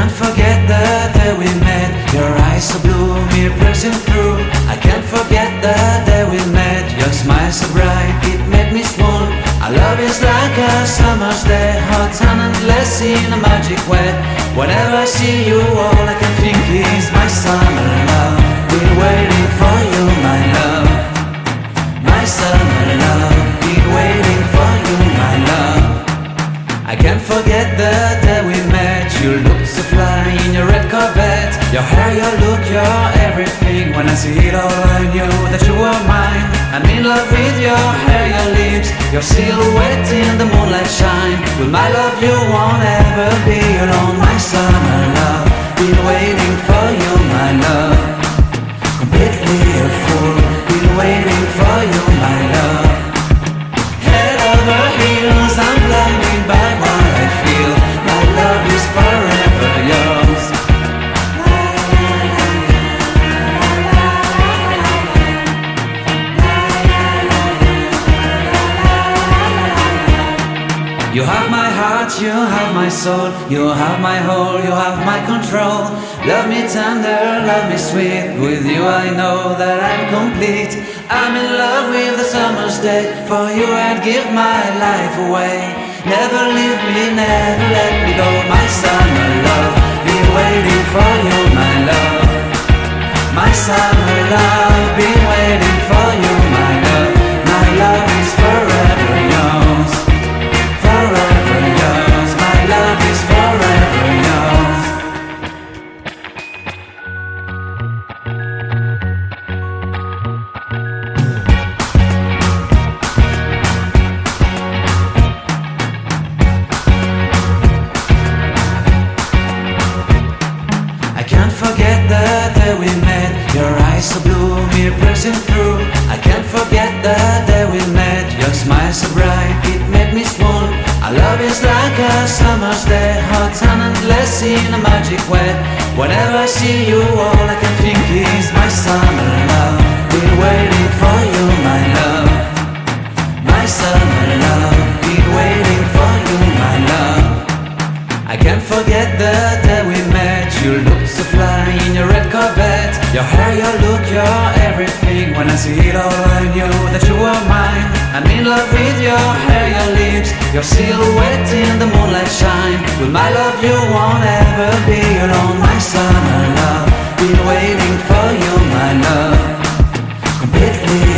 can't forget the day we met. Your eyes so blue, me pressing through. I can't forget the day we met. Your smile so bright, it made me swoon. Our love is like a summer's day, hot and endless in a magic way. Whenever I see you, all I can think is my summer love. Been waiting for you, my love. My summer love. Been waiting for you, my love. I can't forget the day we met. You looked so fly in your red Corvette. Your hair, your look, your everything. When I see it all, I knew that you were mine. I'm in love with your hair, your lips, your silhouette in the moonlight shine. With my love you won't ever be alone. My summer love, been waiting for you, my love. Completely a fool, been waiting for you, my love. Head over heels, I'm blinded by what I feel. My love is forever yours. You have my heart, you have my soul. You have my whole, you have my control. Love me tender, love me sweet. With you I know that I'm complete. I'm in love with the summer's day. For you I'd give my life away. Never leave me, never let me go. My summer love, been waiting for you, my love. My summer love, been waiting for you, my love. My love is forever yours. Forever yours, my love is forever yours. I can't forget the day we met. Your eyes so blue, me pressing through. I can't forget the day we met. Your smile so bright, it made me swoon. Our love is like a summer's day, hot and endless in a magic way. Whenever I see you, all I can think is my summer love. Been waiting for you, my love. My summer love. Been waiting for you, my love. I can't forget the day we met. You looked so fly in your red Corvette. Your hair, your look, your everything. When I see it all, I knew that you were mine. I'm in love with your hair, your lips, your silhouette in the moonlight shine. With my love you won't ever be alone. My summer love, been waiting for you, my love. Completely